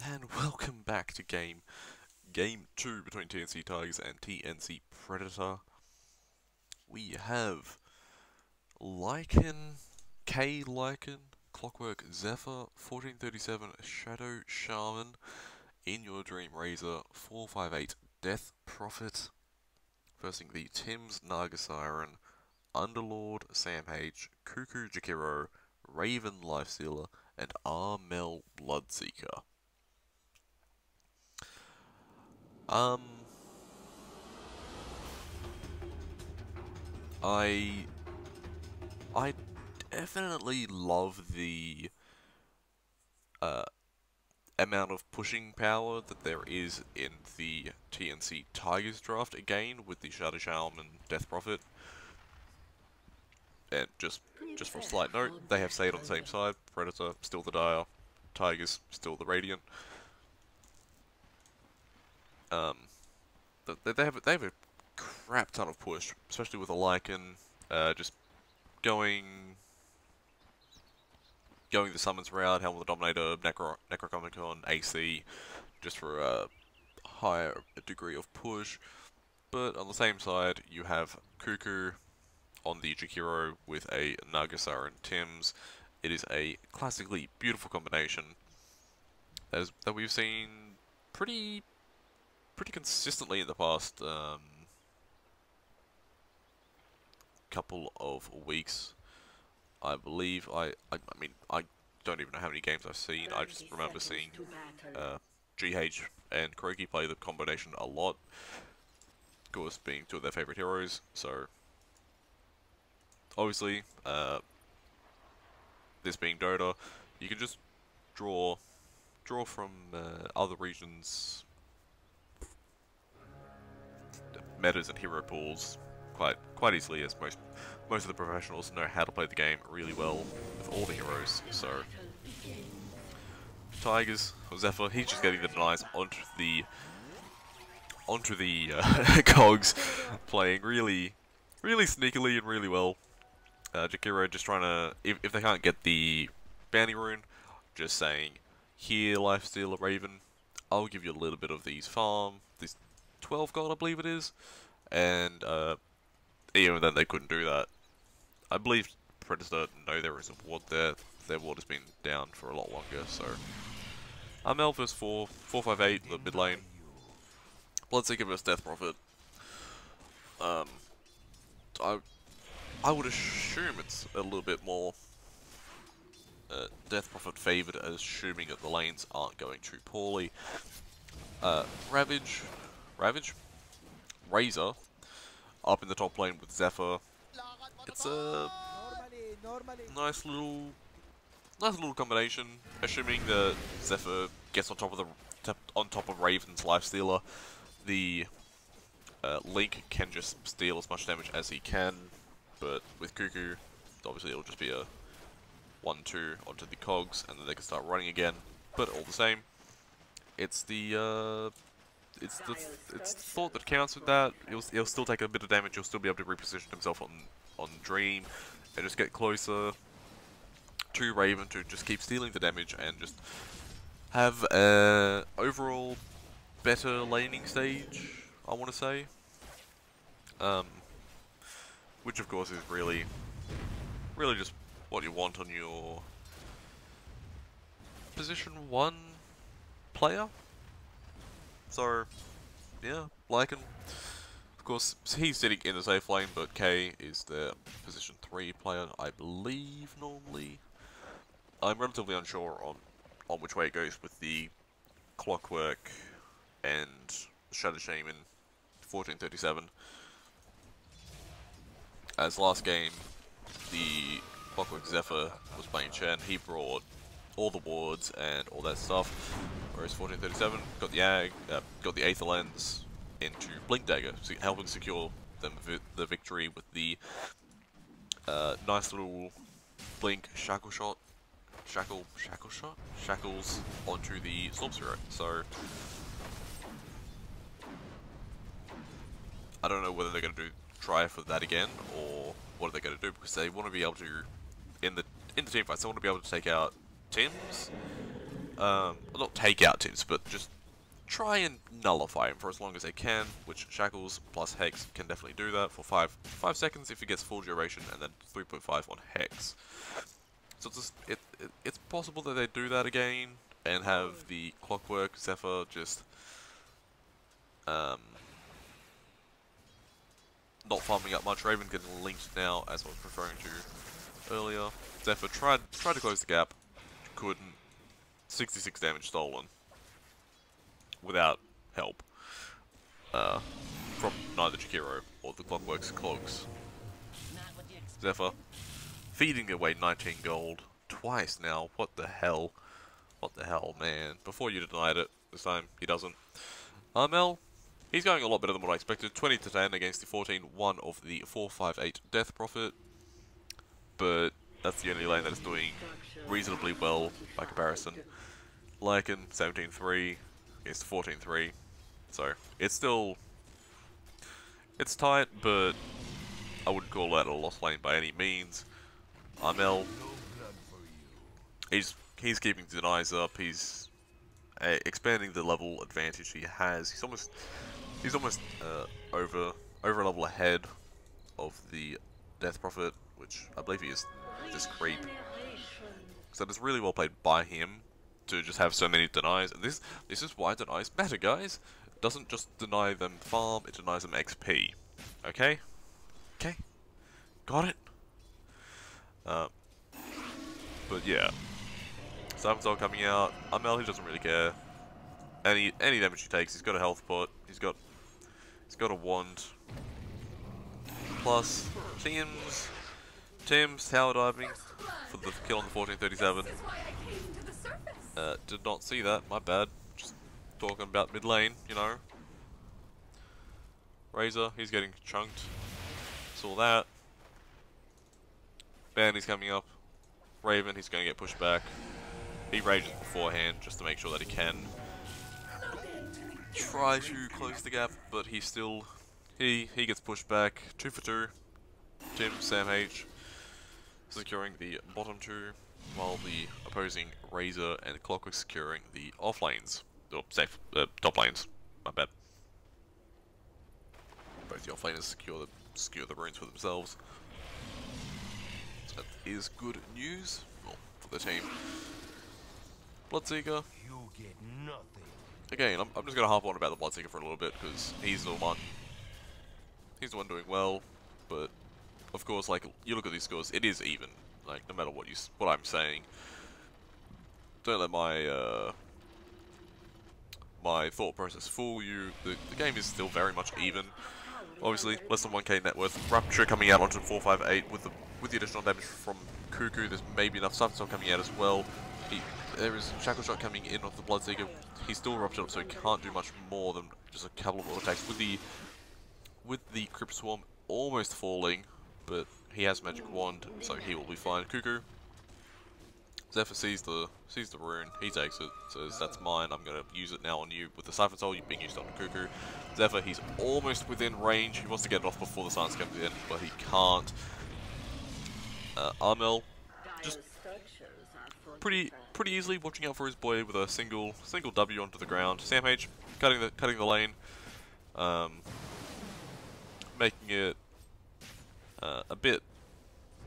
And welcome back to game 2 between TNC Tigers and TNC Predator. We have Lycan, K Lycan, Clockwork Zephyr, 1437 Shadow Shaman, In Your Dream Razor, 458 Death Prophet, versing the Tim's Naga Siren, Underlord Sam H, Cuckoo Jakiro, Raven Lifestealer, and Armel Bloodseeker. Um, I I definitely love the uh, amount of pushing power that there is in the TNC Tigers draft again with the Shadow Shaman and Death Prophet. And just for a slight note, they have stayed on the same side. Predator still the Dire, Tigers still the Radiant. Um, they have a crap ton of push, especially with a Lycan, just going going the summons route, Helm of the Dominator, Necronomicon, AC, just for a higher degree of push. But on the same side, you have Cuckoo on the Jakiro with a Nagasar and Tim's. It is a classically beautiful combination that we've seen pretty consistently in the past couple of weeks. I believe I mean I don't even know how many games I've seen. I just remember seeing GH and Kroki play the combination a lot. Of course, being two of their favorite heroes. So obviously, this being Dota, you can just draw from other regions' metas and hero pools quite easily, as most of the professionals know how to play the game really well with all the heroes. So Tigers, or Zephyr, he's just getting the denies onto the cogs, playing really sneakily and really well. Jakiro just trying to, if they can't get the bounty rune, just saying, here, Lifestealer Raven, I'll give you a little bit of these farm, this 12 gold I believe it is, and even then they couldn't do that. I believe Predator know there is a ward there. Their ward has been down for a lot longer, so I'm Elvis for 458 in the mid lane. Bloodseeker vs Death Prophet. I I would assume it's a little bit more Death Prophet favoured, assuming that the lanes aren't going too poorly. Ravage, Razor, up in the top lane with Zephyr. It's a nice little combination. Assuming that Zephyr gets on top of Raven's Lifestealer, the Link can just steal as much damage as he can. But with Cuckoo, obviously it'll just be a 1-2 onto the cogs, and then they can start running again. But all the same, it's the thought that counts with that. He'll still take a bit of damage. He'll still be able to reposition himself on Dream, and just get closer to Raven to just keep stealing the damage and just have a overall better laning stage, I want to say. Which of course is really just what you want on your position 1 player. So yeah, Lycan. Of course, he's sitting in the safe lane, but K is the position 3 player, I believe, normally. I'm relatively unsure on which way it goes with the Clockwork and Shadow Shaman 1437. As last game, the Clockwork Zephyr was playing Chen. He brought all the wards and all that stuff, whereas 1437 got the Ag, got the Aether Lens into Blink Dagger, helping secure them the victory with the nice little Blink Shackle Shot. Shackles onto the Storm Spirit. So I don't know whether they're going to try for that again, or what are they going to do, because they want to be able to, in the team fights, they want to be able to take out Tim's, not take out tips, but just try and nullify him for as long as they can, which Shackles plus Hex can definitely do that for 5 seconds if he gets full duration, and then 3.5 on Hex. So it's possible that they do that again, and have the Clockwork Zephyr just not farming up much. Raven getting linked now, as I was referring to earlier. Zephyr tried to close the gap, couldn't. 66 damage stolen without help from neither Jakiro or the Clockwork's cloaks. Zephyr feeding away 19 gold twice now. What the hell? What the hell, man? Before you denied it, this time he doesn't. Armel, he's going a lot better than what I expected. 20 to 10 against the 14-1 of the 4-5-8 Death Prophet, but that's the only lane that is doing reasonably well by comparison. Lycan 17-3 against 14-3, so it's still, it's tight, but I wouldn't call that a lost lane by any means. Armel, he's keeping denies up. He's expanding the level advantage he has. He's almost over a level ahead of the Death Prophet, which I believe he is this creep. So it's really well played by him to just have so many denies, and this is why denies matter, guys. It doesn't just deny them farm, it denies them XP. Okay? Okay? Got it? But yeah. Siphon's coming out. Amel, he doesn't really care. Any damage he takes, he's got a health pot, he's got a wand. Plus Tim's tower diving for the kill on the 1437. Did not see that, my bad. Just talking about mid lane, you know. Razor, he's getting chunked. Saw that. Bandy's coming up. Raven, he's going to get pushed back. He rages beforehand just to make sure that he can try to close the gap, but he still he gets pushed back. 2 for 2. Tim, Sam H securing the bottom 2, while the opposing Razor and Clockwork securing the off lanes. Oh, top lanes. My bad. Both the off laners secure the runes for themselves. That is good news, well, for the team. Bloodseeker. You get nothing. Again, I'm just gonna harp on about the Bloodseeker for a little bit because he's the one doing well. But of course, like, you look at these scores, it is even. Like, no matter what I'm saying, don't let my my thought process fool you. The game is still very much even. Obviously, less than 1k net worth. Rupture coming out onto 458 with the additional damage from Cuckoo. There's maybe enough Siphon coming out as well. There is Shackle Shot coming in off the Bloodseeker. He's still ruptured up, so he can't do much more than just a couple of auto attacks. With the Crypt Swarm almost falling, but he has Magic Wand, so he will be fine. Cuckoo. Zephyr sees the rune, he takes it, says that's mine, I'm gonna use it now on you. With the Siphon Soul being used on Cuckoo. Zephyr, he's almost within range, he wants to get it off before the silence comes in, but he can't. Armel, just pretty easily watching out for his boy with a single W onto the ground. Sam H cutting the lane, making it a bit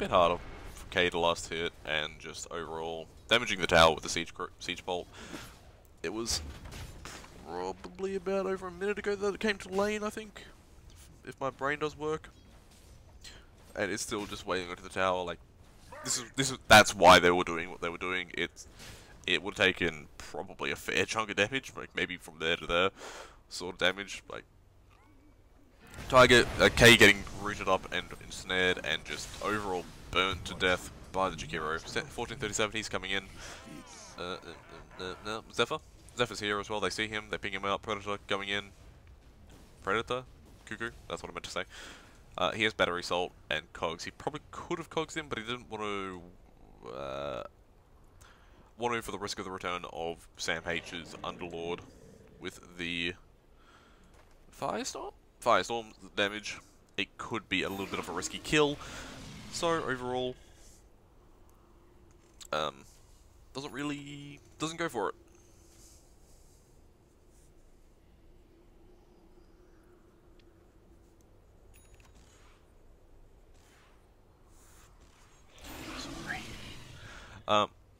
harder for K to last hit, and just overall damaging the tower with the siege bolt. It was probably about over a minute ago that it came to lane, I think, if my brain does work, and it's still just waiting onto the tower. Like, that's why they were doing what they were doing. It would have taken probably a fair chunk of damage, like maybe from there to there sort of damage. Like, Tiger, K getting rooted up and ensnared and just overall burnt to death by the Jakiro. 1437, he's coming in. Zephyr's here as well. They see him, they ping him out. Predator going in. Predator? Cuckoo? That's what I meant to say. He has Battery Salt and Cogs. He probably could have Cogs him, but he didn't want to for the risk of the return of Sam H's Underlord with the Firestorm? Firestorm damage. It could be a little bit of a risky kill. So overall, doesn't go for it.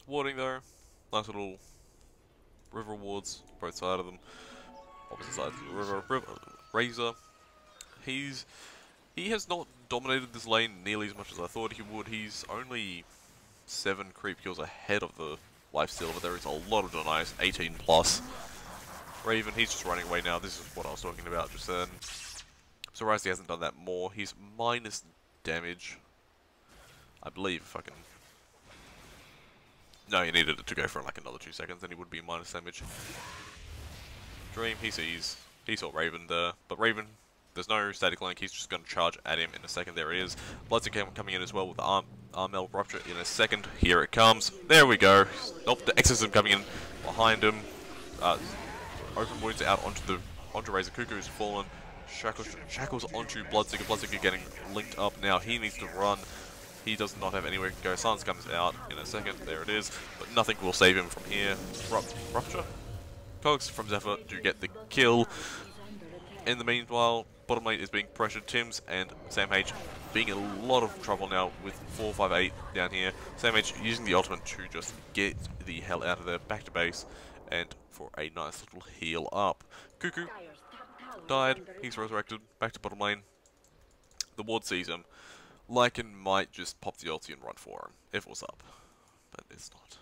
Warding though, nice little river wards, both sides of them. Opposite sides of the river. Razor, he has not dominated this lane nearly as much as I thought he would. He's only 7 creep kills ahead of the lifesteal, but there is a lot of denies, 18 plus. Raven, he's just running away now. This is what I was talking about just then. So Risey hasn't done that more. He's minus damage, I believe, if I can... No, he needed it to go for like another 2 seconds, then he would be minus damage. Dream, he saw Raven there, but Raven, there's no static link, he's just going to charge at him in a second. There he is. Bloodstick coming in as well with the Armel Rupture in a second. Here it comes. There we go. Nope, the Exorcism coming in behind him. Open wounds out onto Razor. Cuckoo's fallen. Shackles onto Bloodsticker. Bloodsticker getting linked up now. He needs to run. He does not have anywhere to go. Silence comes out in a second. There it is. But nothing will save him from here. Rupture. Cogs from Zephyr do get the kill. In the meanwhile, bottom lane is being pressured. Tims and Sam H being in a lot of trouble now with 458 down here. Sam H using the ultimate to just get the hell out of there. Back to base and for a nice little heal up. Cuckoo died. He's resurrected. Back to bottom lane. The ward sees him. Lycan might just pop the ulti and run for him if it was up, but it's not.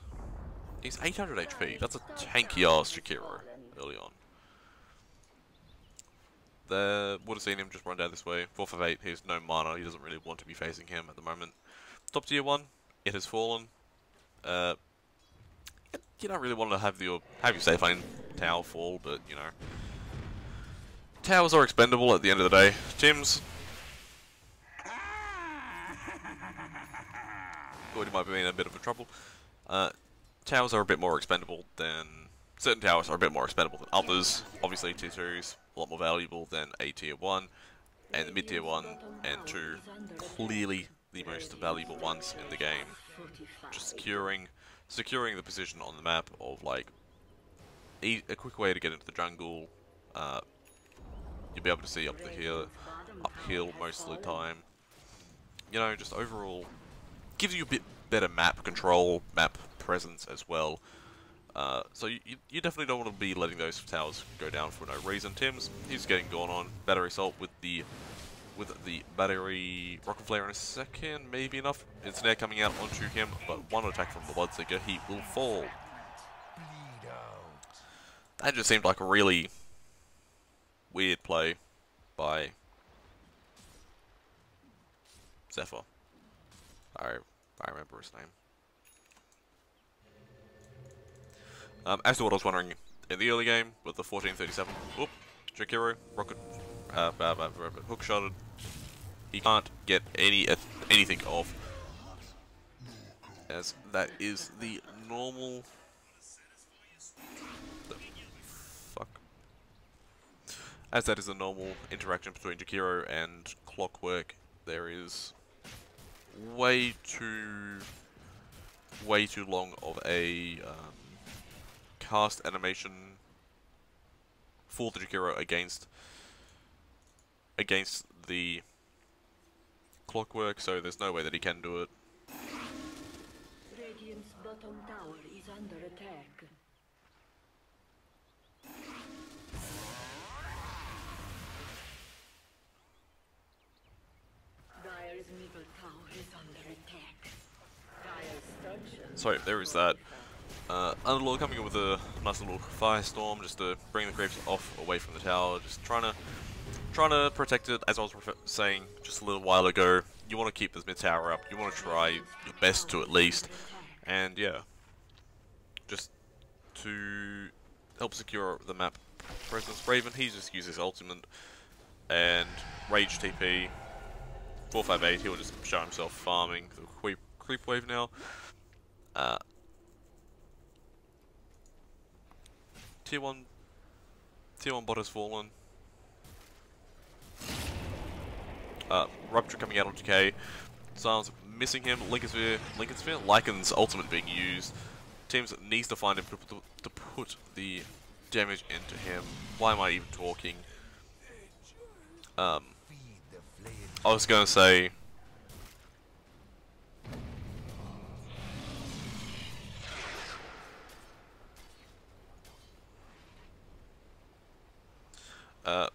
He's 800 HP. That's a tanky ass Jakiro early on. Would have seen him just run down this way. 458. He has no mana. He doesn't really want to be facing him at the moment. Top tier 1. It has fallen. You don't really want to have your safe lane tower fall, but you know, towers are expendable at the end of the day. Tims. Thought he might be in a bit of a trouble. Towers are a bit more expendable than... Certain towers are a bit more expendable than others. Obviously tier 2's a lot more valuable than a tier 1. And the mid tier 1 and 2 clearly the most valuable ones in the game. Just securing the position on the map of like a quick way to get into the jungle. You'll be able to see uphill most of the time. You know, just overall gives you a bit better map control, map presence as well. So you definitely don't want to be letting those towers go down for no reason. Tims, he's getting gone on. Battery assault with the battery rocket flare in a second, maybe enough. It's now coming out onto him, but one attack from the Bloodseeker, he will fall. That just seemed like a really weird play by Zephyr. I remember his name. As to what I was wondering in the early game with the 1437, whoop, Jakiro, rocket, hook shotted. He can't get anything off, as that is the normal. As that is a normal interaction between Jakiro and Clockwork. There is way too long of a cast animation for the Jakiro against the Clockwork, so there's no way that he can do it. Radiant's bottom tower is under attack. Dire's middle tower is under attack. Dire's structure. So there is that. Underlord coming in with a nice little firestorm just to bring the creeps off away from the tower. Just trying to protect it. As I was saying just a little while ago, you want to keep this mid tower up. You want to try your best to at least, and yeah, just to help secure the map presence. Raven, he just uses ultimate and rage TP. 458, he'll just show himself farming the creep wave now. Tier 1 bot has fallen. Rupture coming out on decay. Silence missing him. Lincoln Sphere. Lycan's ultimate being used. Teams needs to find him to put the damage into him. Why am I even talking? I was gonna say Uh,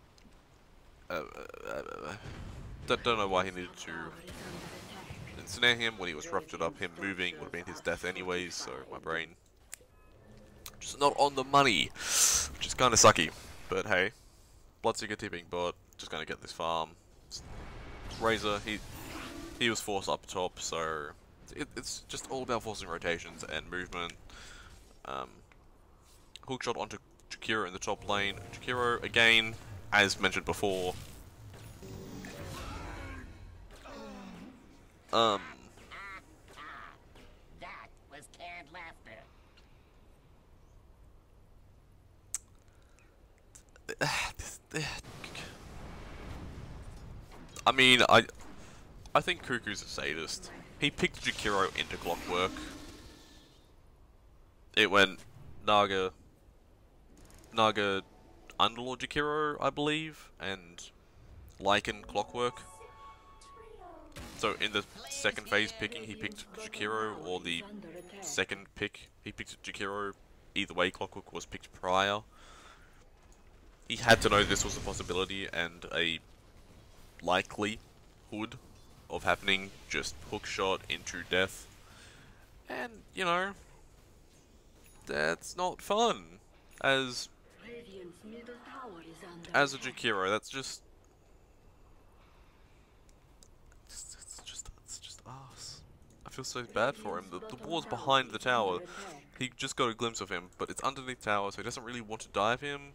don't know why he needed to ensnare him when he was ruptured up. Him moving would have been his death anyways, so my brain just not on the money, which is kind of sucky. But hey, Bloodseeker tipping bot, just gonna get this farm. Razor, he was forced up top, so it's just all about forcing rotations and movement. Hookshot onto Jakiro in the top lane. Jakiro, again, as mentioned before, That was canned laughter. I mean, I think Cuckoo's a sadist. He picked Jakiro into Clockwork. It went Naga, Underlord Jakiro, I believe, and Lycan Clockwork. So in the second phase picking, he picked Jakiro, or the second pick, he picked Jakiro. Either way, Clockwork was picked prior. He had to know this was a possibility and a likelihood of happening. Just hookshot into death. And, you know, that's not fun. As a Jakiro, that's just... It's just ass. I feel so bad for him. The wall's behind the tower. He just got a glimpse of him, but it's underneath the tower, so he doesn't really want to dive him.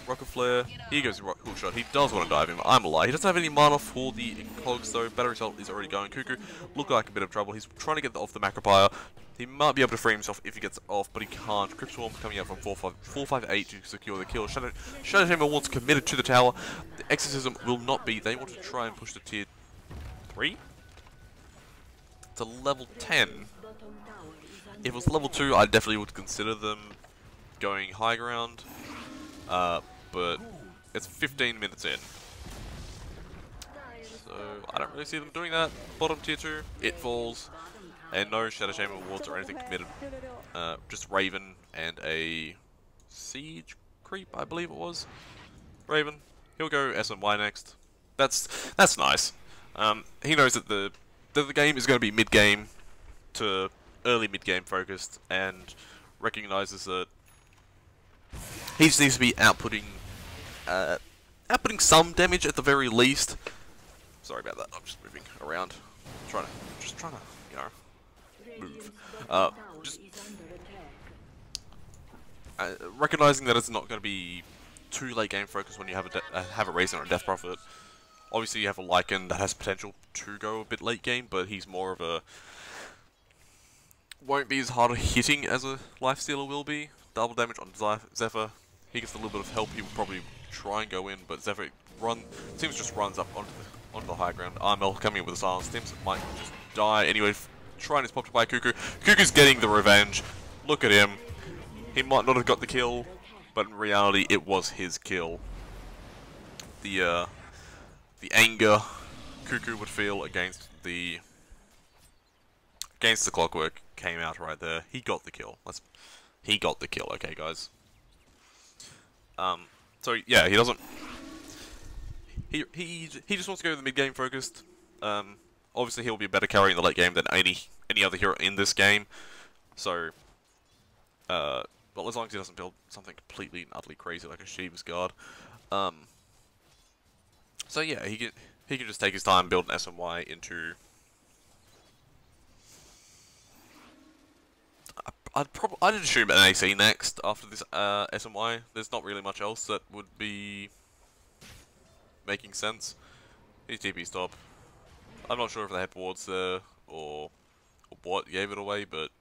Rocket Flare, here goes Hookshot. He does want to dive him, I'm a lie. He doesn't have any mana for the cogs though. Battery Salt is already going. Cuckoo look like a bit of trouble. He's trying to get off the Macropire. He might be able to free himself if he gets off, but he can't. Crypt Swarm coming out from 458 to secure the kill. Shadow Chamber wants committed to the tower. The Exorcism will not be. They want to try and push the tier 3 to level 10. If it was level 2, I definitely would consider them going high ground. But it's 15 minutes in. So I don't really see them doing that. Bottom tier 2, it falls. And no Shadow Chamber wards or anything committed. Just Raven and a Siege Creep, I believe it was. Raven. He'll go SNY next. That's nice. He knows that the game is going to be mid-game to early mid-game focused, and recognizes that he just needs to be outputting some damage at the very least. Sorry about that. I'm just moving around, trying to, you know, move. Recognizing that it's not going to be too late game focused when you have a Razor or a Death Prophet. Obviously, you have a Lycan that has potential to go a bit late game, but he's more of a won't be as hard hitting as a Lifestealer will be. Double damage on Zephyr. He gets a little bit of help. He will probably try and go in, but Zephyr Sims just runs up onto the high ground. Armel coming in with a silence. Sims might just die anyway. Trying is popped by Cuckoo. Cuckoo's getting the revenge. Look at him. He might not have got the kill, but in reality, it was his kill. The anger Cuckoo would feel against the Clockwork came out right there. He got the kill. He got the kill. Okay, guys. So yeah, he doesn't. He just wants to go to the mid game focused. Obviously, he'll be a better carry in the late game than any other hero in this game. So, but as long as he doesn't build something completely and utterly crazy like a Shiva's Guard. So yeah, he can just take his time, build an SMY into. I'd assume an AC next after this SMY. There's not really much else that would be making sense. He's TP stop. I'm not sure if they had wards there or what gave it away, but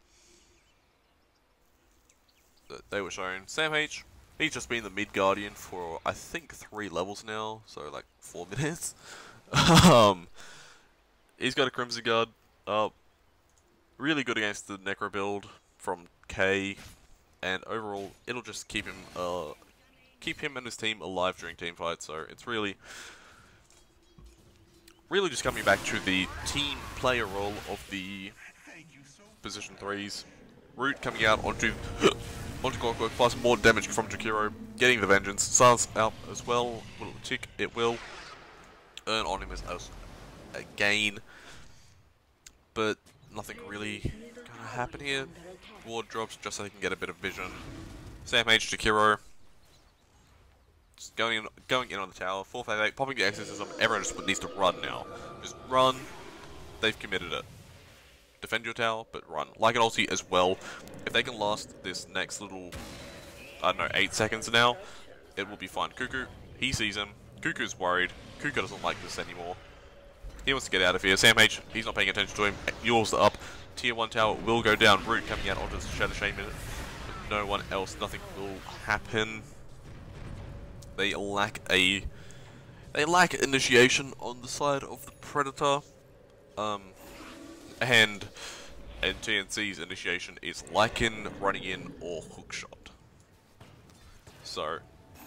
they were shown. Sam H, he's just been the mid guardian for I think 3 levels now, so like 4 minutes. He's got a Crimson Guard. Really good against the Necro build from K, and overall it'll just keep him and his team alive during team fights. So it's really just coming back to the team player role of the position 3s. Root coming out onto onto Clockwork, plus more damage from Jakiro, getting the Vengeance. Silence out as well. Will it tick? It will. Earn on him as again. But nothing really gonna happen here. Ward drops just so they can get a bit of vision. Sam H, Jakiro. Just going in on the tower. 458, popping the exorcism. Everyone just needs to run now. Just run. They've committed it. Defend your tower, but run. Like an ulti as well. If they can last this next little, I don't know, 8 seconds now, it will be fine. Cuckoo, he sees him. Cuckoo's worried. Cuckoo doesn't like this anymore. He wants to get out of here. Sam H, he's not paying attention to him. Yours are up. Tier 1 tower will go down. Root coming out onto the Shadow Shaman. No one else. Nothing will happen. They lack initiation on the side of the Predator. And TNC's initiation is Lycan, running in, or hookshot. So,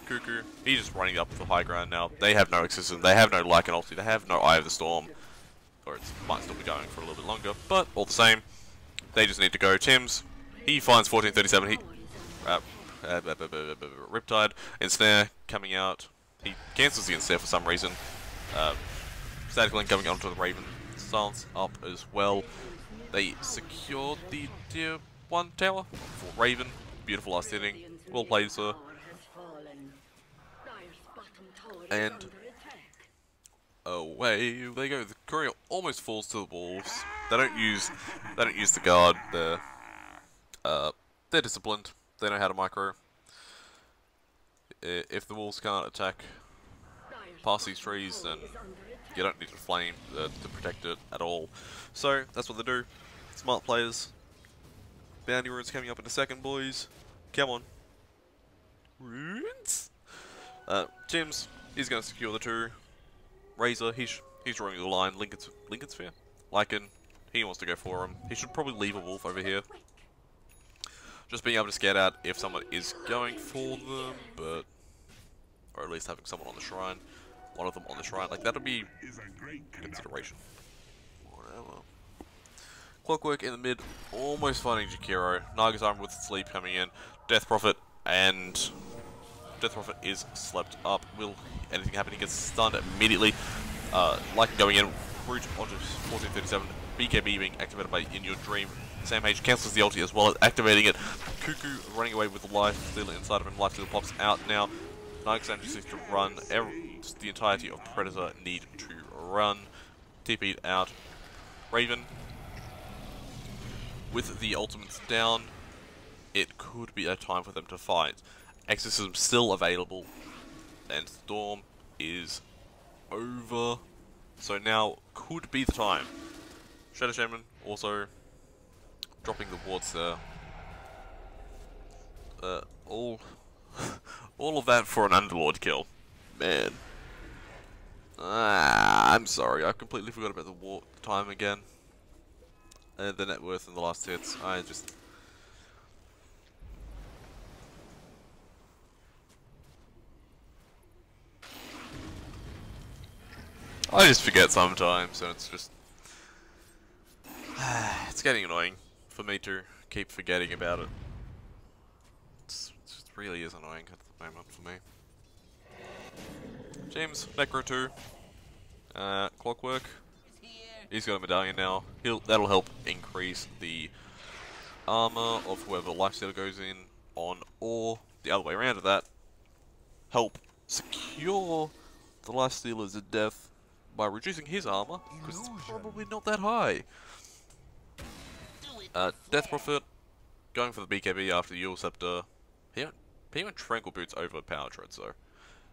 Cuckoo, he's just running up the high ground now. They have no exorcism, they have no Lycan ulti, they have no Eye of the Storm. Or it might still be going for a little bit longer, but all the same, they just need to go. Tims, he finds 1437, he... Riptide, Ensnare coming out. He cancels the Ensnare for some reason. Static Link coming onto the Raven. Silence up as well. They secured the tier 1 tower for Raven. Beautiful last hitting. Well played, sir. And away they go. The courier almost falls to the wolves. They don't use the guard. They're disciplined. They know how to micro. If the wolves can't attack past these trees, then you don't need to flame to protect it at all. So that's what they do. Smart players. Bounty runes coming up in a second, boys. Come on. Runes. Tims, he's going to secure the 2. Razor, he's drawing the line. Lincoln Sphere. Lycan, he wants to go for him. He should probably leave a wolf over here. Just being able to scout out if someone is going for them, but... or at least having someone on the shrine. One of them on the shrine. Like, that'll be consideration. Whatever. Clockwork in the mid, almost finding Jakiro. Naga's arm with sleep coming in. Death Prophet, and... Death Prophet is slept up. Will anything happen? He gets stunned immediately. Lycan going in. Root onto 1437. BKB being activated by In Your Dream. Sam H cancels the ulti as well as activating it. Cuckoo running away with Life Stealer inside of him. Life Stealer pops out now. Naga's just needs to run. The entirety of Predator need to run. TP'd out. Raven. With the ultimates down, it could be a time for them to fight. Exorcism still available. And Storm is over. So now could be the time. Shadow Shaman also dropping the wards there. All of that for an Underlord kill. Man. I'm sorry, I completely forgot about the war time again. And the net worth in the last hits. I just forget sometimes, so it's just... it's getting annoying for me to keep forgetting about it. It really is annoying at the moment for me. James, Necro 2. Clockwork. He's got a medallion now. That'll help increase the armor of whoever Lifestealer goes in on, or the other way around to that, help secure the Lifestealer's death by reducing his armor, because it's probably not that high. Death Prophet, going for the BKB after the Yule Scepter. He went Tranquil Boots over Power Tread, so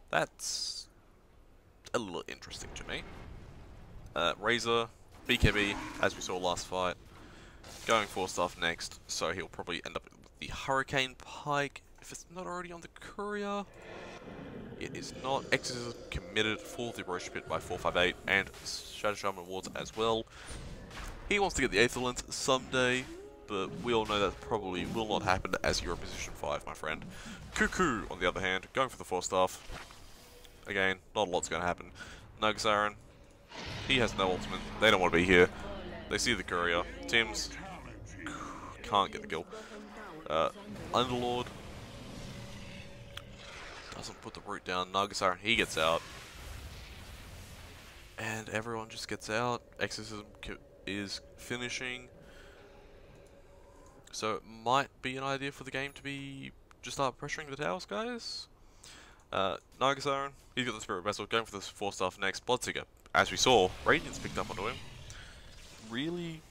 that's a little interesting to me. Razor, BKB, as we saw last fight, going for stuff next, so he'll probably end up with the Hurricane Pike, if it's not already on the Courier. It is not. Exorcism committed for the Roche Pit by 458 and Shadow Shaman Wards as well. He wants to get the Aether Lens someday, but we all know that probably will not happen as you're in position 5, my friend. Cuckoo, on the other hand, going for the 4 staff. Again, not a lot's going to happen. Nugzaran, he has no ultimate. They don't want to be here. They see the Courier. Tims can't get the kill. Underlord doesn't put the root down. Nagasar, he gets out. And everyone just gets out. Exorcism is finishing. So it might be an idea for the game to be just start pressuring the towers, guys. Nagasar, he's got the Spirit Vessel, going for this 4-star next. Bloodseeker, as we saw, Radiance picked up onto him. Really,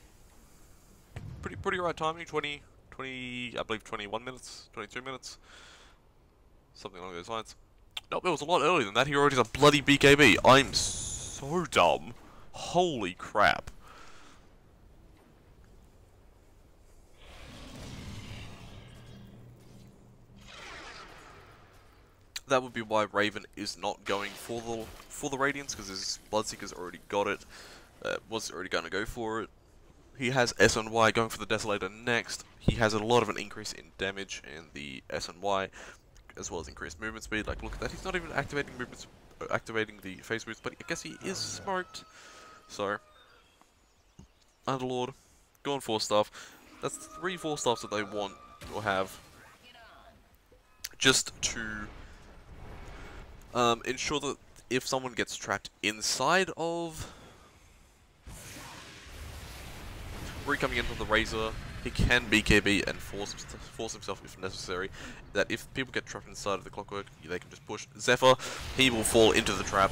pretty right timing. 20, I believe 21 minutes, 22 minutes, something along those lines. Nope, it was a lot earlier than that. He already has a bloody BKB. I'm so dumb. Holy crap. That would be why Raven is not going for the Radiance, because his Bloodseeker's already got it. Was already going to go for it. He has S and Y going for the Desolator next. He has a lot of an increase in damage in the S and Y, as well as increased movement speed. Like, look at that. He's not even activating the phase boost, but I guess he is smoked. So, Underlord, going 4-staff. That's 3 4-staffs that they want or have, just to ensure that if someone gets trapped inside of coming in from the Razor, he can BKB and force himself if necessary. That if people get trapped inside of the Clockwork, they can just push. Zephyr, he will fall into the trap.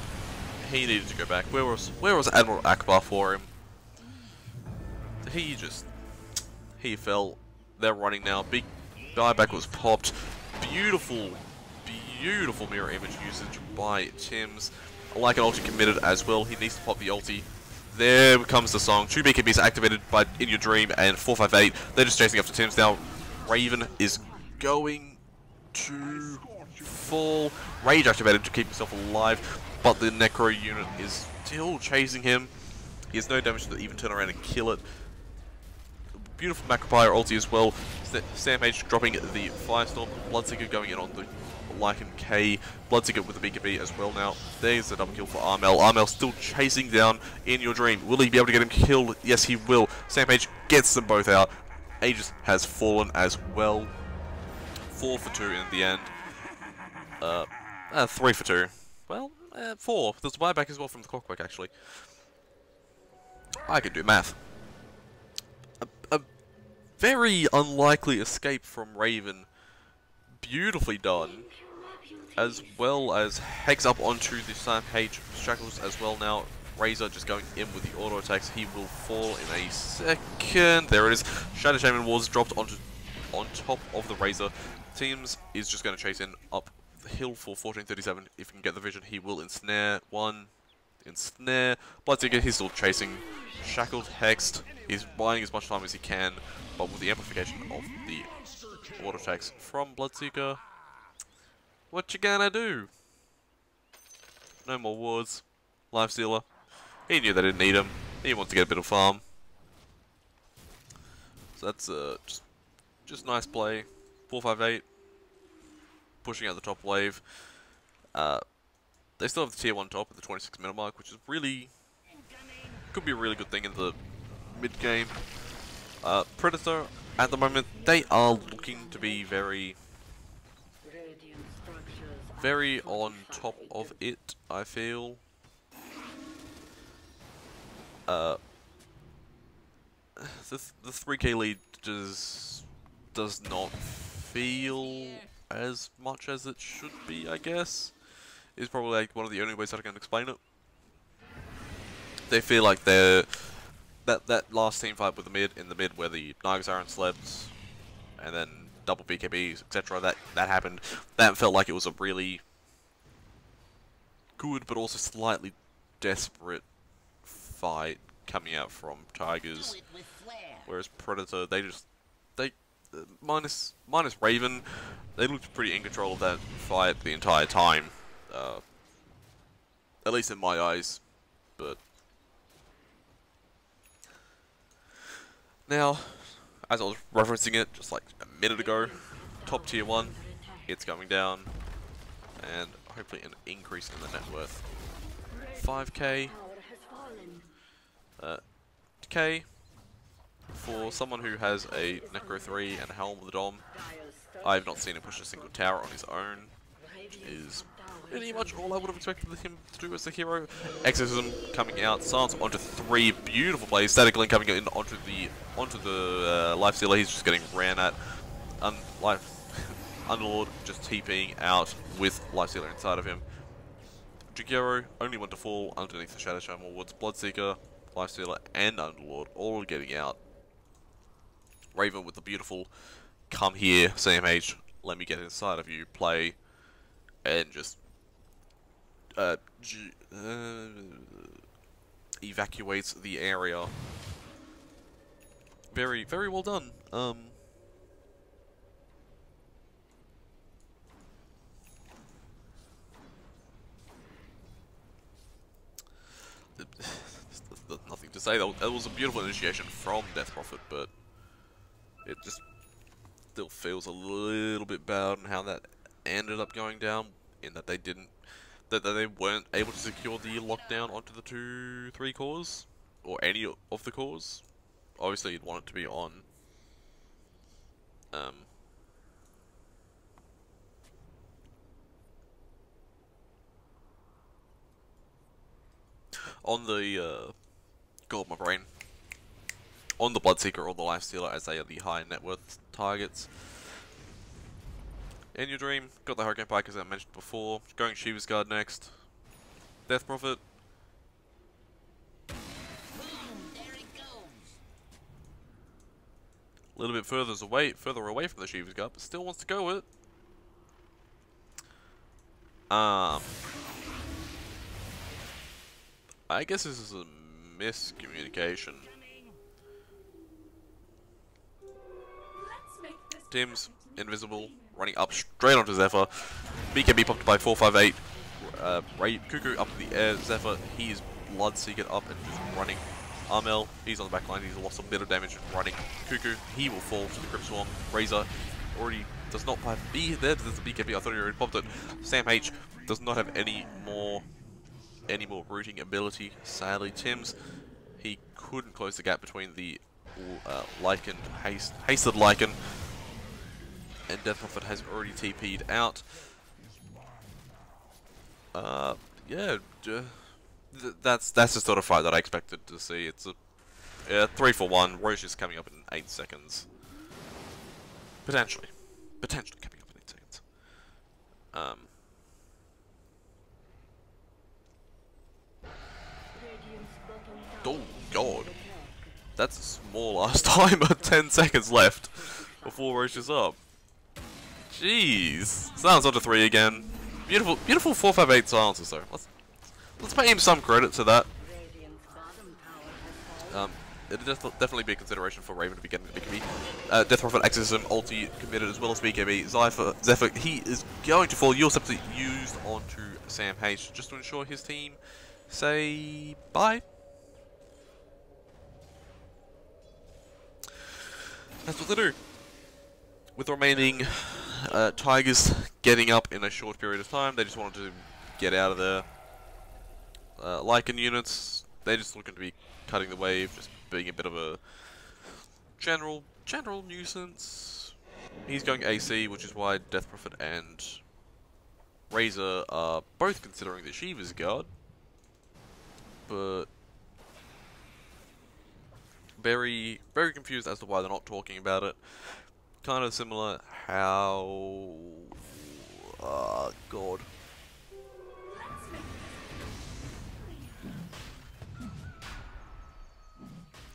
He needed to go back. Where was Admiral Akbar for him? He fell. They're running now. Big dieback was popped. Beautiful mirror image usage by Tim's. I like an ulti committed as well. He needs to pop the ulti. There comes the song. 2 BKBs activated by In Your Dream and 458. They're just chasing after Tim's now. Raven is going to fall. Rage activated to keep himself alive, but the Necro unit is still chasing him. He has no damage to even turn around and kill it. Beautiful Macropire ulti as well. Stampage dropping the Firestorm. Bloodseeker going in on the Lycan K. Bloodseeker with the BKB as well now. There's the double kill for Armel. Armel still chasing down In Your Dream. Will he be able to get him killed? Yes, he will. Stampage gets them both out. Aegis has fallen as well. 4 for 2 in the end. 3 for 2. Well, 4. There's a buyback as well from the Clockwork, actually. I can do math. A very unlikely escape from Raven. Beautifully done. As well as Hex up onto the Stampage Shackles as well now. Razor just going in with the auto attacks. He will fall in a second. There it is. Shadow Shaman Wars dropped on top of the Razor. Teams is just going to chase in up the hill for 1437. If he can get the vision, he will ensnare. Ensnare. Bloodseeker, he's still chasing. Shackled, hexed. He's buying as much time as he can, but with the amplification of the auto attacks from Bloodseeker, what you gonna do? No more wards. Lifestealer. He knew they didn't need him. He wants to get a bit of farm. So that's just nice play. 458. Pushing out the top wave. They still have the tier 1 top at the 26-minute mark, which is really could be a really good thing in the mid game. Predator at the moment, they are looking to be very on top of it, I feel. The 3k lead does not feel as much as it should be, I guess. Is probably like one of the only ways that I can explain it. They feel like they're that last team fight with the mid in the mid where the Nagasaren slept and then double BKBs, etc. That happened. That felt like it was a really good but also slightly desperate fight coming out from Tigers. Whereas Predator, minus Raven, they looked pretty in control of that fight the entire time. At least in my eyes. But now, as I was referencing it just like a minute ago, top tier 1, it's going down, and hopefully an increase in the net worth. 5k, K, for someone who has a Necro 3 and a Helm with a Dom, I've not seen him push a single tower on his own, which is pretty much all I would have expected him to do as a hero. Exorcism coming out, Silence onto 3 beautiful plays, Static Link coming in onto the Lifestealer. He's just getting ran at. Underlord just TPing out with Lifestealer inside of him. Jigero, only one to fall underneath the Shadow Shaman Woods. Bloodseeker, Lifestealer, and Underlord all getting out. Raven with the beautiful come here, CMH, let me get inside of you, play, and just evacuates the area. Very, very well done. Nothing to say. That was a beautiful initiation from Death Prophet, but it just still feels a little bit bad on how that ended up going down. In that they didn't, that they weren't able to secure the lockdown onto the 2-3 cores or any of the cores. Obviously, you'd want it to be on. On the God, my brain. On the Bloodseeker or the Lifestealer, as they are the high net worth targets. In your dream, got the Hurricane Pike as I mentioned before. Going Shiva's Guard next. Death Prophet. Boom, there it goes. A little bit further away from the Shiva's Guard, but still wants to go with it. I guess this is a miscommunication. Tim's invisible, running up straight onto Zephyr. BKB popped by 458. Cuckoo up in the air. Zephyr, he is Bloodseeker up and just running. Armel, he's on the back line. He's lost a bit of damage running. Cuckoo, he will fall to the Crypt Swarm. Razor already does not have there's the BKB. I thought he already popped it. Sam H does not have any more rooting ability. Sadly, Tim's, he couldn't close the gap between the hasted Lycan, and Death Prophet has already TP'd out. Yeah, that's the sort of fight that I expected to see. It's a 3 for 1. Roche is coming up in 8 seconds. Potentially coming up in 8 seconds. Oh god, that's a small ass timer. 10 seconds left before Roche is up. Jeez, Silence onto 3 again. Beautiful 458 silences though. Let's pay him some credit to that. It'd definitely be a consideration for Raven to be getting the BKB. Death Prophet Exorcism ulti committed as well as BKB. Zephyr, he is going to fall. You'll have to used onto Sam H just to ensure his team say bye. That's what they do. With the remaining Tigers getting up in a short period of time, they just wanted to get out of there. Lycan units, they're just looking to be cutting the wave, just being a bit of a general nuisance. He's going AC, which is why Death Prophet and Razor are both considering the Shiva's Guard, but very confused as to why they're not talking about it. Kind of similar how God.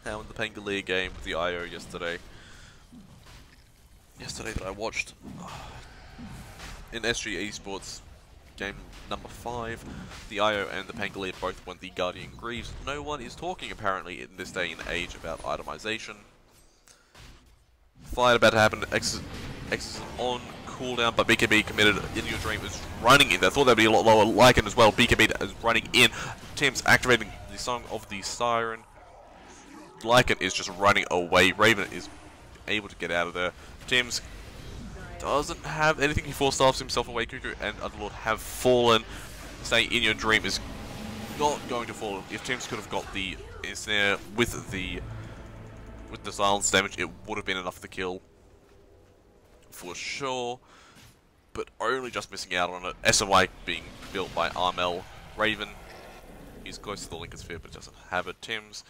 How in the Pangolier game with the IO yesterday that I watched in SG Esports game number 5, the IO and the Pangolier both won the Guardian Greaves. No one is talking apparently in this day and age about itemization. Fight about to happen. Exorcism on cooldown, but BKB committed. In Your Dream is running in there. Thought that'd be a lot lower. Lycan as well. BKB is running in. Tim's activating the Song of the Siren. Lycan is just running away. Raven is able to get out of there. Tim's doesn't have anything. He force-staffs himself away. Cuckoo and Underlord have fallen. Staying In Your Dream is not going to fall. If Tim's could have got the snare with the with the silence damage, it would have been enough to kill for sure, but only just missing out on it. SMY being built by Armel. Raven, he's close to the Lincoln Sphere, but doesn't have it. Tim's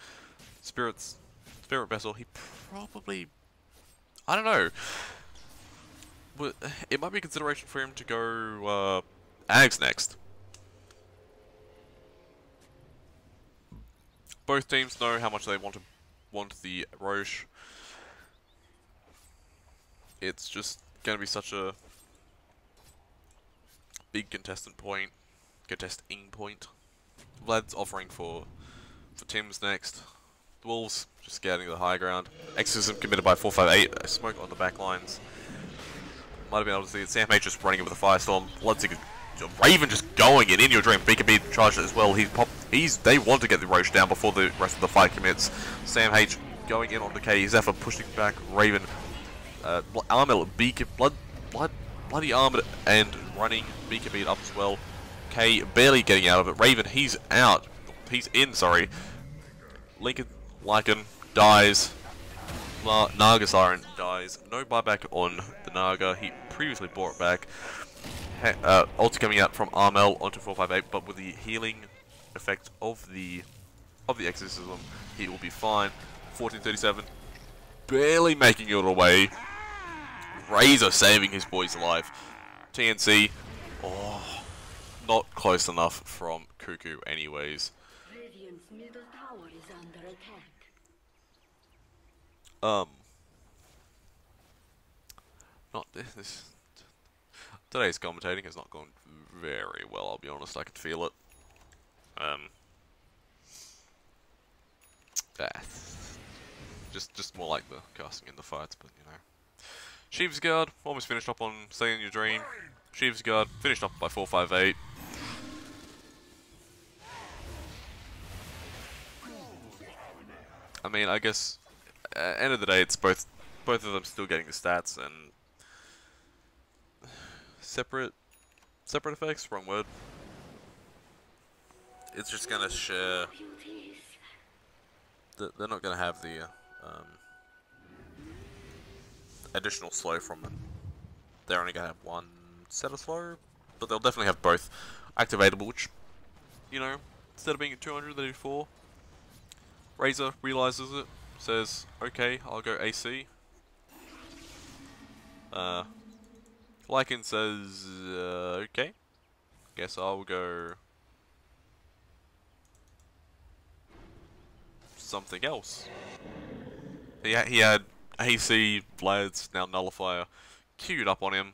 Spirit Vessel, he probably, I don't know, but it might be a consideration for him to go Ags next. Both teams know how much they want the Roche. It's just going to be such a big contesting point. Vlad's offering for Tim's next. The Wolves just scouting the high ground. Exorcism committed by 458. Smoke on the back lines. Might have been able to see it. Sam H just running it with a Firestorm. Bloodseeker, Raven just going in your dream. Beacon Beat charged it as well. They want to get the Roche down before the rest of the fight commits. Sam H going in on Decay. Zephyr pushing back Raven. Armel, Beacon, bloody armored and running. Beacon Beat up as well. K barely getting out of it. Raven, he's out. He's in, sorry. Lincoln Lycan dies. Naga Siren dies. No buyback on the Naga. He previously brought it back. Ulti coming out from Armel onto 458, but with the healing effect of the Exorcism, he will be fine. 1437, barely making it away. Razor saving his boy's life. TNC, oh, not close enough from Cuckoo anyways. Radiant's middle tower is under attack. Not this. Today's commentating has not gone very well, I'll be honest, I can feel it. Just more like the casting in the fights, but you know. Sheaves Guard, almost finished up on Stay in Your Dream. Sheaves Guard, finished up by 458. I mean, I guess, end of the day, it's both of them still getting the stats, and separate effects, wrong word. It's just gonna share. They're not gonna have the additional slow from it. They're only gonna have one set of slow, but they'll definitely have both activatable, which, you know, instead of being at 200, they do 4. Razor realizes it, says, okay, I'll go AC. Lycan says, okay, guess I'll go something else. He had AC, Vlad's, now Nullifier, queued up on him.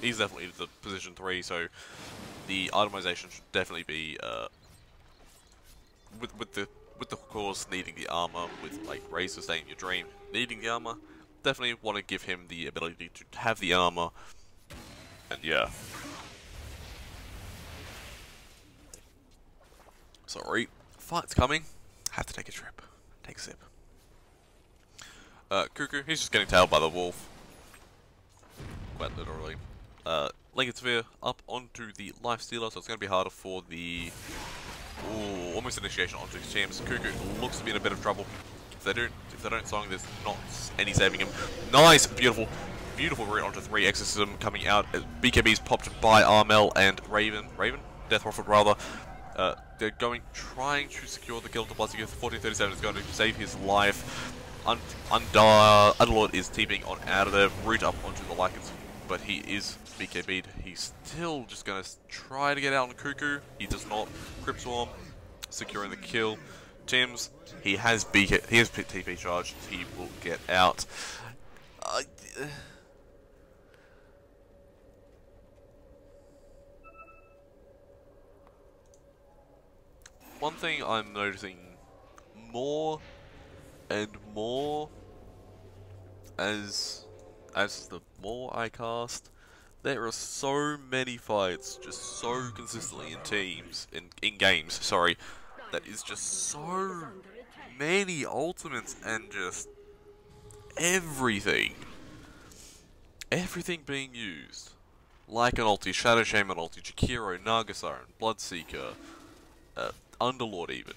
He's definitely the position 3, so the itemization should definitely be with the cause needing the armor, with like Razor Stay in Your Dream needing the armor, definitely want to give him the ability to have the armor, and yeah. Sorry, fight's coming. Have to take a trip. Take a sip. Cuckoo, he's just getting tailed by the wolf. Quite literally. Lincoln Sphere up onto the Life Stealer, so it's going to be harder for the... Ooh, almost initiation onto his teams. Cuckoo looks to be in a bit of trouble. If they don't song, there's not any saving him. Nice, beautiful route onto 3. Exorcism coming out. BKB's popped by Armel and Raven. Death Prophet rather. They're trying to secure the kill to Bloodseeker. 1437 is going to save his life. Underlord is TPing on out of there. Root up onto the Lycans, but he is BKB'd. He's still just going to try to get out on Cuckoo. He does not. Crypt Swarm securing the kill. Tim's, he has TP charged. He will get out. One thing I'm noticing more and more as the more I cast, there are so many fights just so consistently in games, sorry, that is just so many ultimates and just everything being used. Like an ulti, Shadow Shaman ulti, Jakiro, Naga Siren, Bloodseeker, Underlord even.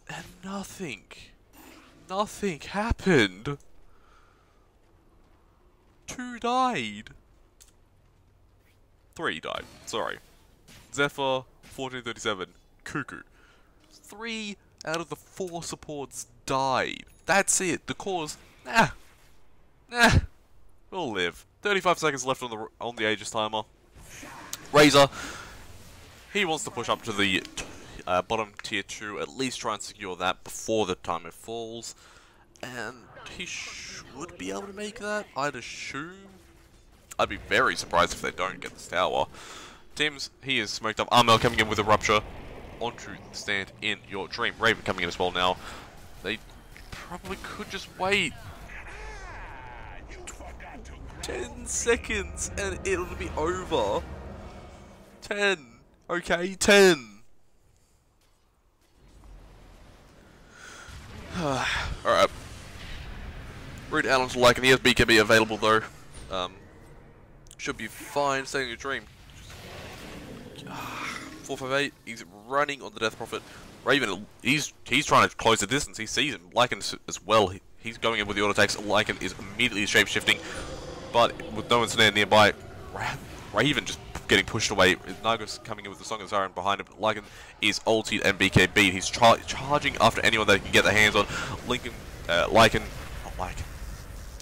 And nothing happened. 2 died. 3 died, sorry. Zephyr, 1437, Cuckoo. 3 out of the 4 supports died. That's it. The cause, nah, we'll live. 35 seconds left on the Aegis timer. Razor, he wants to push up to the bottom tier 2, at least try and secure that before the timer falls. And he should be able to make that, I'd assume. I'd be very surprised if they don't get this tower. Tim's, he is smoked up. Armel coming in with a rupture onto the stand in your dream. Raven coming in as well now. They probably could just wait 10 seconds and it'll be over. 10. Okay, 10. Alright. Root Allen to like, and he has BKB available though. Should be fine. Stay in your dream. 458. He's running on the Death Prophet. Raven, he's trying to close the distance. He sees him. Lycan as well. He's going in with the auto attacks. Lycan is immediately shape shifting, but with no one standing nearby, Raven just getting pushed away. Nagus coming in with the Song of Siren behind him. Lycan is ultied and BKB'd. He's charging after anyone that he can get their hands on. Lycan.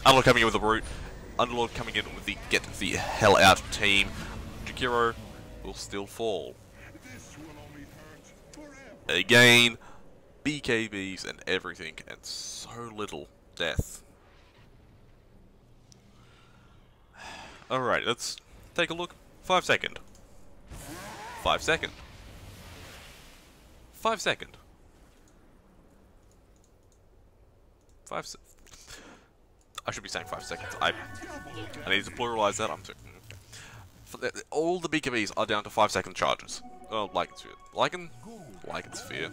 Underlord coming in with the Root. Underlord coming in with the get the hell out team. Jakiro will still fall. Again, BKBs and everything, and so little death. Alright, let's take a look. 5 second. 5 second. 5 second. 5 second. I should be saying 5 seconds. I need to pluralize that. All the BKBs are down to 5-second charges. Oh, Lycan Sphere. Lycan Sphere.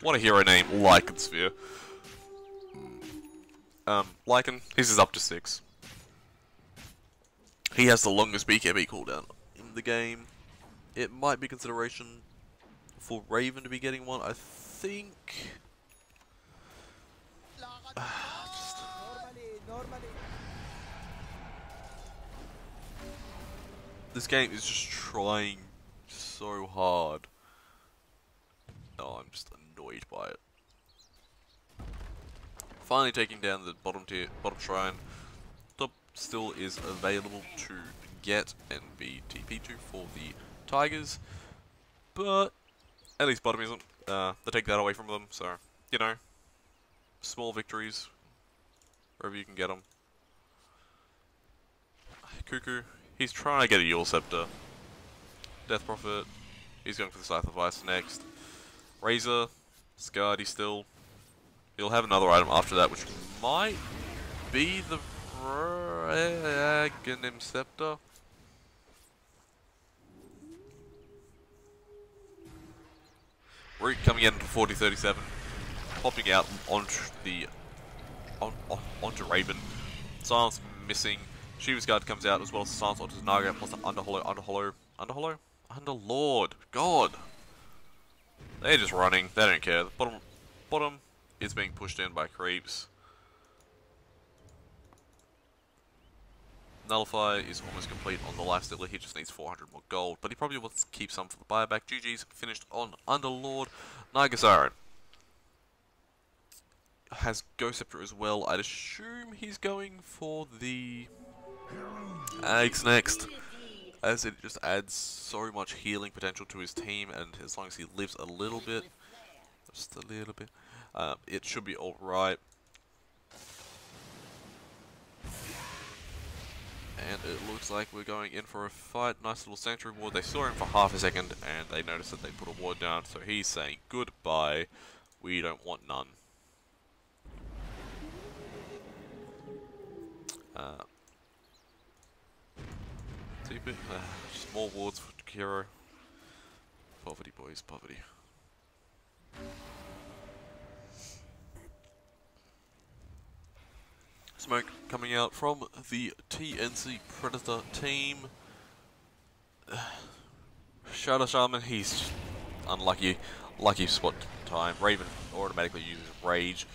What a hero name, Lycan Sphere. Lycan, his is up to 6. He has the longest BKB cooldown in the game. It might be consideration for Raven to be getting one. I think. This game is just trying so hard. Oh, I'm just annoyed by it. Finally taking down the bottom shrine. Top still is available to get and be TP to for the Tigers, but at least bottom isn't. They take that away from them, so you know, small victories wherever you can get them. Cuckoo. He's trying to get a Yule Scepter. Death Prophet. He's going for the Scythe of Ice next. Razor. Scardy still. He'll have another item after that, which might be the Aghanim Scepter. Root coming in for 40-37. Popping out onto the onto Raven. Silence missing. Shiva's Guard comes out as well as Silence onto Naga plus the Underlord. God. They're just running. They don't care. The bottom is being pushed in by creeps. Nullify is almost complete on the lifestealer. He just needs 400 more gold, but he probably wants to keep some for the buyback. GG's finished on Underlord. Nagasaran has Ghost Scepter as well. I'd assume he's going for the Ags next, as it just adds so much healing potential to his team, and as long as he lives a little bit, just a little bit, it should be alright. And it looks like we're going in for a fight. Nice little Sanctuary Ward. They saw him for half a second and they noticed that they put a ward down, so he's saying goodbye. We don't want none. Just more wards for Kiro. Poverty, boys, poverty. Smoke coming out from the TNC Predator team. Shadow Shaman, he's unlucky spot time. Raven automatically uses Rage.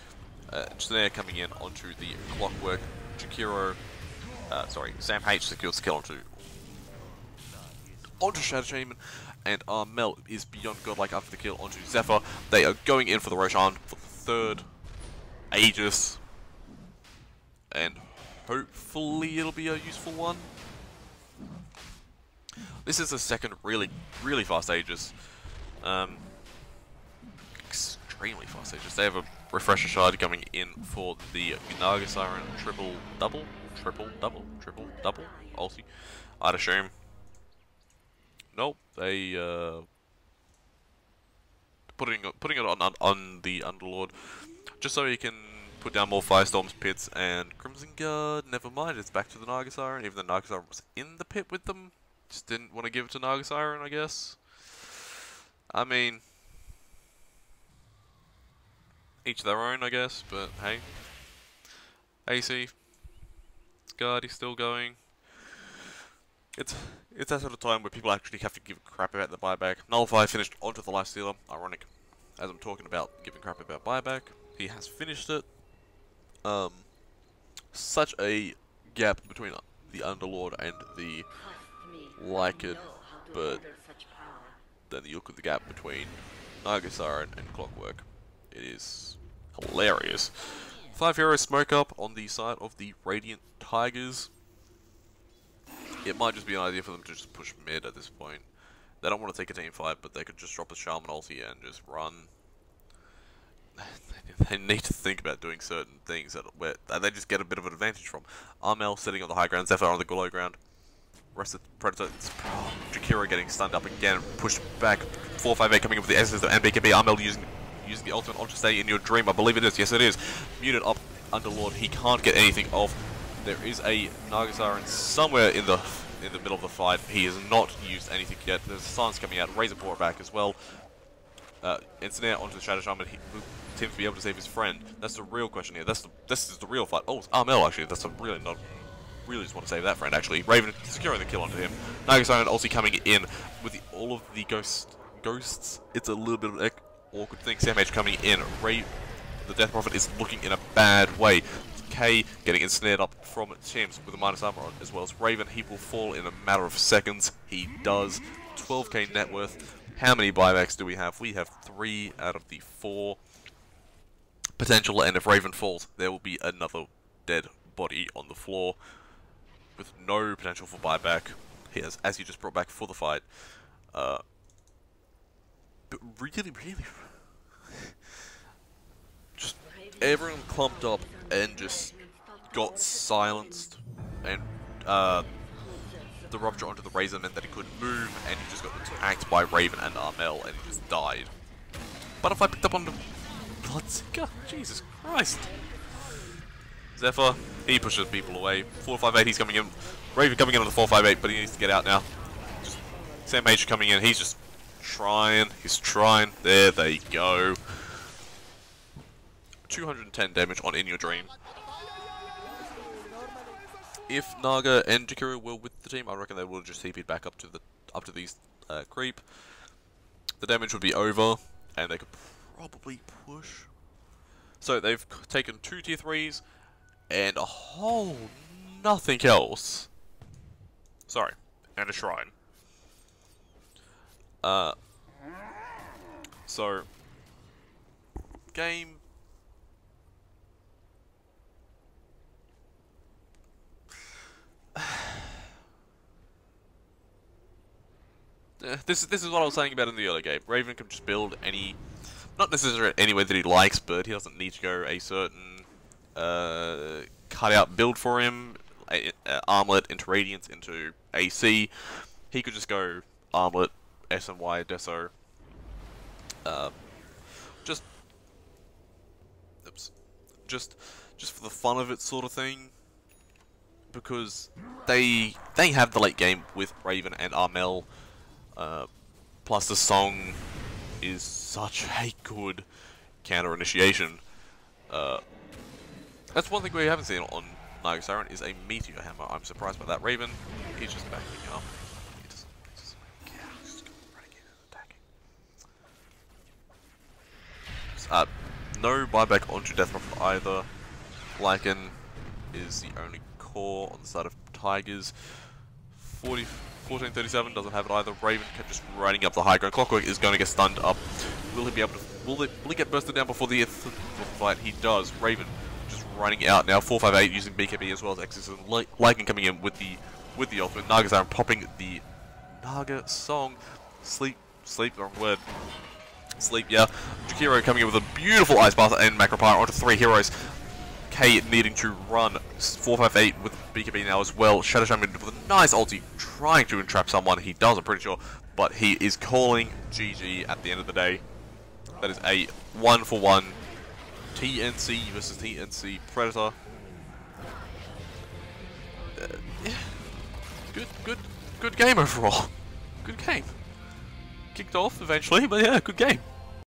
Just there coming in onto the Clockwork. Sam H secures the kill onto Shadow Shaman, and Armel is beyond godlike after the kill onto Zephyr. They are going in for the Roshan for the third Aegis, and hopefully it'll be a useful one. This is the second really fast Aegis. Extremely fast Aegis. They have a Refresher Shard coming in for the Naga Siren triple double ulti, I'd assume. Nope, they putting it on the Underlord just so he can put down more Firestorms, pits, and Crimson Guard. Never mind, it's back to the Naga Siren, even though Naga Siren was in the pit with them. Just didn't want to give it to Naga Siren, I guess. I mean, each their own, I guess, but hey. AC, Guard, he's still going. It's that sort of time where people actually have to give a crap about the buyback. Nullify finished onto the Lifestealer. Ironic, as I'm talking about giving crap about buyback. He has finished it. Such a gap between the Underlord and the Lycan, but then you look at the gap between Naga Siren and Clockwork. It is hilarious. 5 heroes smoke up on the side of the Radiant Tigers. It might just be an idea for them to just push mid at this point. They don't want to take a team fight, but they could just drop a Shaman ulti and just run. They need to think about doing certain things that they just get a bit of an advantage from. Armel sitting on the high ground, Zephyr on the low ground. Rest of the Predator, Jakiro getting stunned up again, pushed back. 458 coming in with the S's and BKB. Armel using the ultimate Ultra Stay in your dream. I believe it is. Yes, it is. Muted up Underlord. He can't get anything off. There is a Naga Siren somewhere in the middle of the fight. He has not used anything yet. There's a silence coming out. Razor Paw back as well. Instant onto the Shadow Shaman. He seems to be able to save his friend. That's the real question here. This is the real fight. Oh, it's Armel actually. That's a really not. Really just want to save that friend actually. Raven securing the kill onto him. Naga Siren also coming in with all of the ghosts. It's a little bit of an awkward thing. Sam H coming in. The Death Prophet is looking in a bad way. K getting ensnared up from Tim's with a minus armor on, as well as Raven. He will fall in a matter of seconds. He does. 12k net worth. How many buybacks do we have? We have 3 out of the 4 potential, and if Raven falls, there will be another dead body on the floor with no potential for buyback. He has, as he just brought back for the fight. But really, just everyone clumped up and just got silenced, and the rupture onto the Razor meant that he couldn't move, and he just got attacked by Raven and Armel, and he just died. Butterfly picked up on the Bloodseeker. Jesus Christ. Zephyr, he pushes people away. 458, he's coming in. Raven coming in on the 458, but he needs to get out now. Just Sam H coming in, he's just trying. He's trying. There they go. 210 damage on In Your Dream. If Naga and Jakiro were with the team, I reckon they would just TP'd back up to these creep. The damage would be over, and they could probably push. So they've taken 2 tier 3s and a whole nothing else. Sorry, and a shrine. So game. This is what I was saying about in the early game. Raven can just build any, not necessarily any way that he likes, but he doesn't need to go a certain cutout build for him. Armlet into Radiance into AC. He could just go Armlet, SMY, Deso. Just for the fun of it, sort of thing. Because they have the late game with Raven and Armel. Plus the song is such a good counter initiation. That's one thing we haven't seen on Naga Siren is a Meteor Hammer. I'm surprised by that. Raven, he's just backing up. He doesn't care. He's just going right again and attacking. No buyback onto Death Prophet either. Lycan is the only core on the side of Tigers. 1437 doesn't have it either. Raven kept just running up the high ground. Clockwork is going to get stunned up. Will he be able to? Will he get bursted down before the fight? He does. Raven just running out now. 458 using BKB as well as Exorcism. Lycan coming in with the ultimate. Naga's popping the Naga song. Sleep, wrong word. Sleep, yeah. Jakiro coming in with a beautiful Ice Bath and Macropyre onto 3 heroes. K needing to run 458 with BKB now as well. Shadow Shaman with a nice ulti, trying to entrap someone. He does, I'm pretty sure, but he is calling GG at the end of the day. That is a 1-for-1 TNC versus TNC Predator. Yeah. Good game overall. Good game. Kicked off eventually, but yeah, good game.